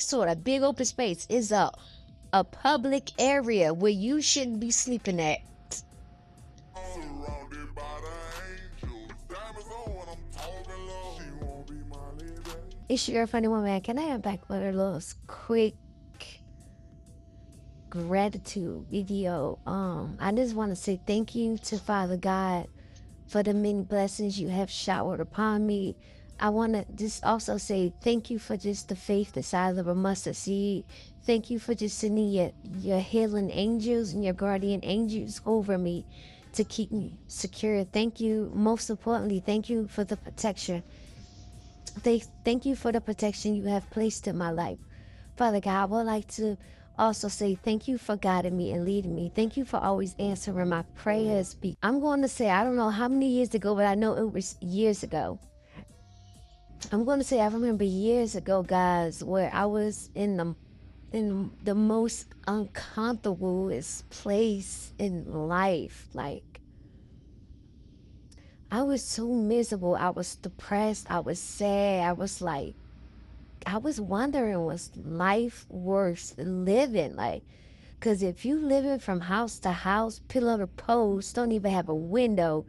sort of big open space is a public area where you shouldn't be sleeping at. Surrounded by the angels, diamonds on when I'm talking low. She won't be my lady. It's your girl, Funny Woman. Can I have back with a little quick gratitude video? I just want to say thank you to Father God for the many blessings you have showered upon me. I want to just also say thank you for just the faith the size of a mustard seed. Thank you for just sending your healing angels and your guardian angels over me to keep me secure. Thank you. Most importantly, thank you for the protection. Thank you for the protection you have placed in my life. Father God, I would like to also say thank you for guiding me and leading me. Thank you for always answering my prayers. I'm going to say, I don't know how many years ago, but I know it was years ago. I'm going to say I remember years ago, guys, where I was in the most uncomfortablest place in life. Like, I was so miserable. I was depressed. I was sad. I was wondering, was life worth living? Like, because if you living from house to house, pillar to post, don't even have a window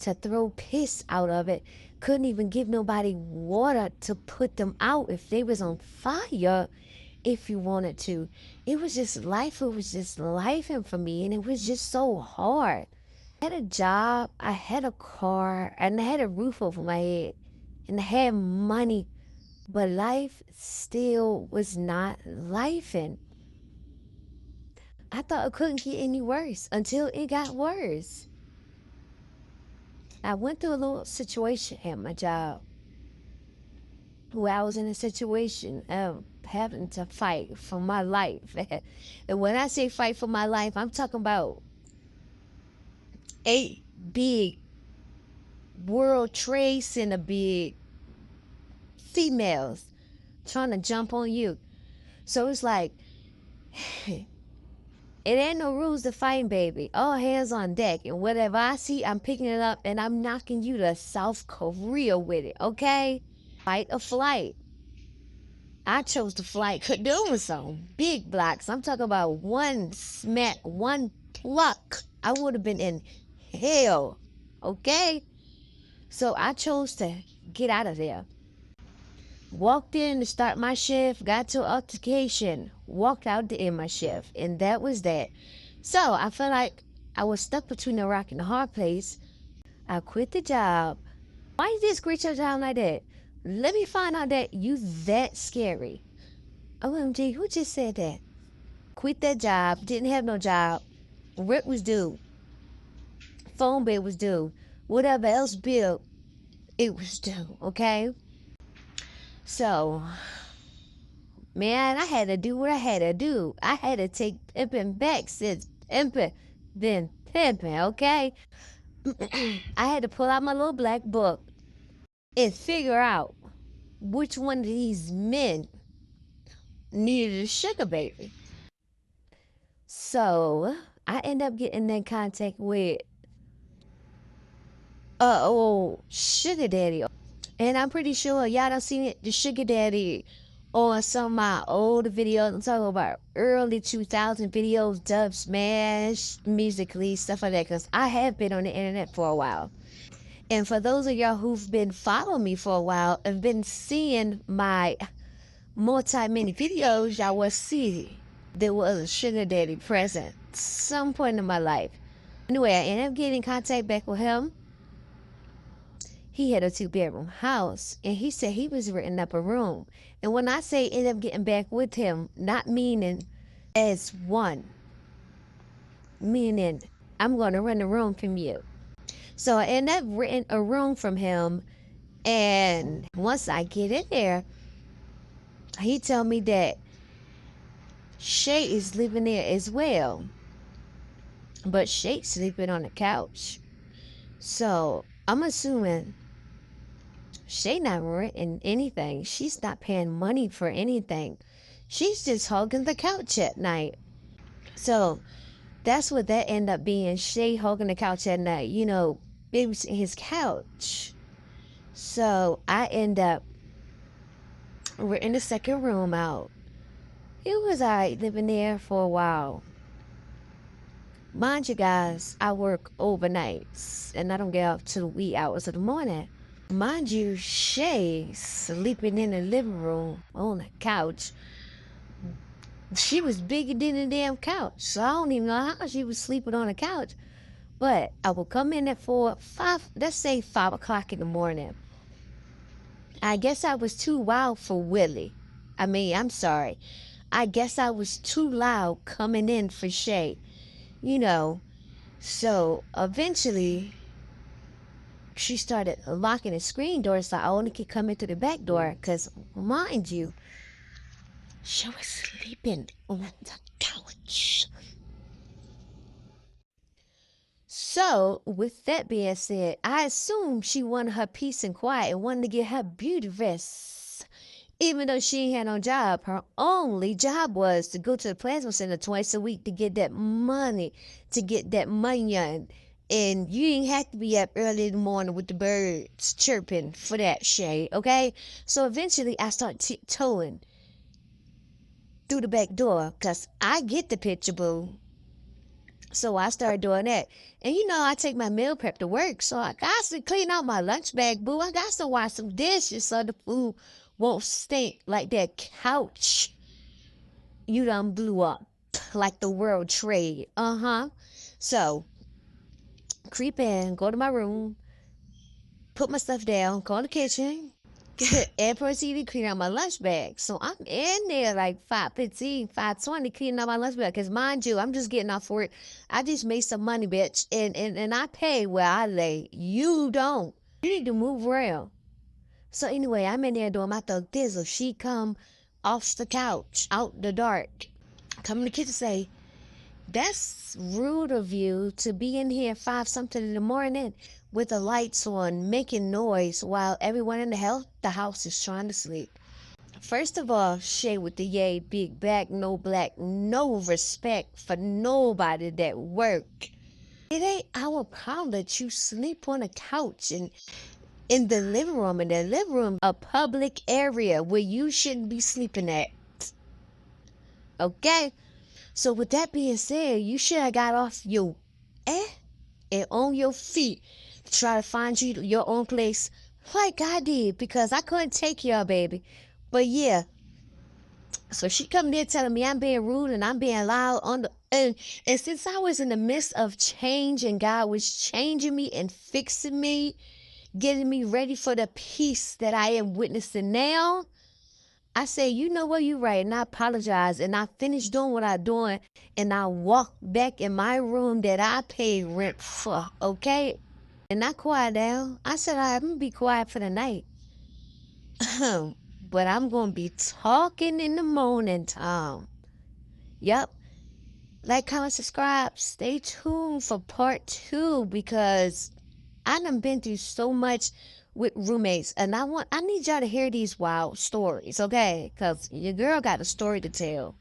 to throw piss out of it, couldn't even give nobody water to put them out if they was on fire if you wanted to. It was just life. It was just life for me, and it was just so hard. I had a job, I had a car, and I had a roof over my head, and I had money, but life still was not lifing. I thought it couldn't get any worse until it got worse. I went through a little situation at my job where I was in a situation of having to fight for my life. And when I say fight for my life, I'm talking about 8 big World Trade Center big females trying to jump on you. So it's like, it ain't no rules to fighting, baby. All hands on deck. And whatever I see, I'm picking it up and I'm knocking you to South Korea with it, okay? Fight or flight. I chose to flight. Could do with some big blocks. I'm talking about one smack, one pluck. I would have been in hell, okay? So I chose to get out of there. Walked in to start my shift, got to altercation, walked out to end my shift, and that was that. So I felt like I was stuck between a rock and a hard place. I quit the job. Why you just quit your job like that? Let me find out that you that scary. OMG, who just said that? Quit that job, didn't have no job. Rent was due. Phone bill was due. Whatever else bill, it was due, okay? So, man, I had to do what I had to do. I had to take pimping back since pimping been pimping, okay? I had to pull out my little black book and figure out which one of these men needed a sugar baby. So, I end up getting in contact with old sugar daddy. And I'm pretty sure y'all done seen it, the sugar daddy on some of my older videos. I'm talking about early 2000 videos, Dub Smash, Musically, stuff like that. Because I have been on the internet for a while. And for those of y'all who've been following me for a while and been seeing my multi-mini videos, y'all will see there was a sugar daddy present some point in my life. Anyway, I ended up getting in contact back with him. He had a 2-bedroom house, and he said he was renting up a room. And when I say end up getting back with him, not meaning as one, meaning I'm going to rent a room from you. So I end up renting a room from him, and once I get in there, he told me that Shay is living there as well. But Shay's sleeping on the couch. So I'm assuming Shay not renting anything. She's not paying money for anything. She's just hugging the couch at night. So that's what that ended up being. Shay hugging the couch at night, babysitting his couch. So I end up, we're in the second room out. It was alright living there for a while. Mind you guys, I work overnights and I don't get up till the wee hours of the morning. Mind you, Shay sleeping in the living room on the couch. She was bigger than the damn couch, so I don't even know how she was sleeping on the couch. But I would come in at 5 o'clock in the morning. I guess I was too wild for Willie. I'm sorry. I guess I was too loud coming in for Shay. So eventually she started locking the screen door so I only could come in through the back door. Because, mind you, she was sleeping on the couch. So, with that being said, I assumed she wanted her peace and quiet and wanted to get her beauty rest. Even though she ain't had no job, her only job was to go to the plasma center twice a week to get that money, And you ain't have to be up early in the morning with the birds chirping for that shade, okay? So eventually I start tiptoeing through the back door because I get the picture, boo. So I started doing that. And I take my meal prep to work. So I got to clean out my lunch bag, boo. I got to wash some dishes so the food won't stink like that couch you done blew up like the World Trade. So creep in, go to my room, put my stuff down, go in the kitchen, and proceed to clean out my lunch bag. So I'm in there like 5:15, 5:20 cleaning out my lunch bag. Because mind you, I'm just getting off work. I just made some money, bitch. And I pay where I lay. You don't. You need to move around. So anyway, I'm in there doing my thug thizzle. She come off the couch, out the dark. Come in the kitchen say, that's rude of you to be in here 5-something in the morning with the lights on, making noise while everyone in the house is trying to sleep. First of all, Shay with the yay big back, no black, no respect for nobody that work. It ain't our problem that you sleep on a couch and in the living room, a public area where you shouldn't be sleeping at. Okay? So with that being said, you should have got off your and on your feet to try to find you your own place like I did because I couldn't take your baby. But yeah. So she come there telling me I'm being rude and I'm being loud and since I was in the midst of change and God was changing me and fixing me, getting me ready for the peace that I am witnessing now, I say, you know what, you're right, and I apologize, and I finished doing what I'm doing, and I walked back in my room that I paid rent for, okay? And I quiet down. I said, I'm going to be quiet for the night. But I'm going to be talking in the morning time. Yep. Like, comment, subscribe. Stay tuned for part 2 because I done been through so much with roommates, and I need y'all to hear these wild stories, okay? Because your girl got a story to tell.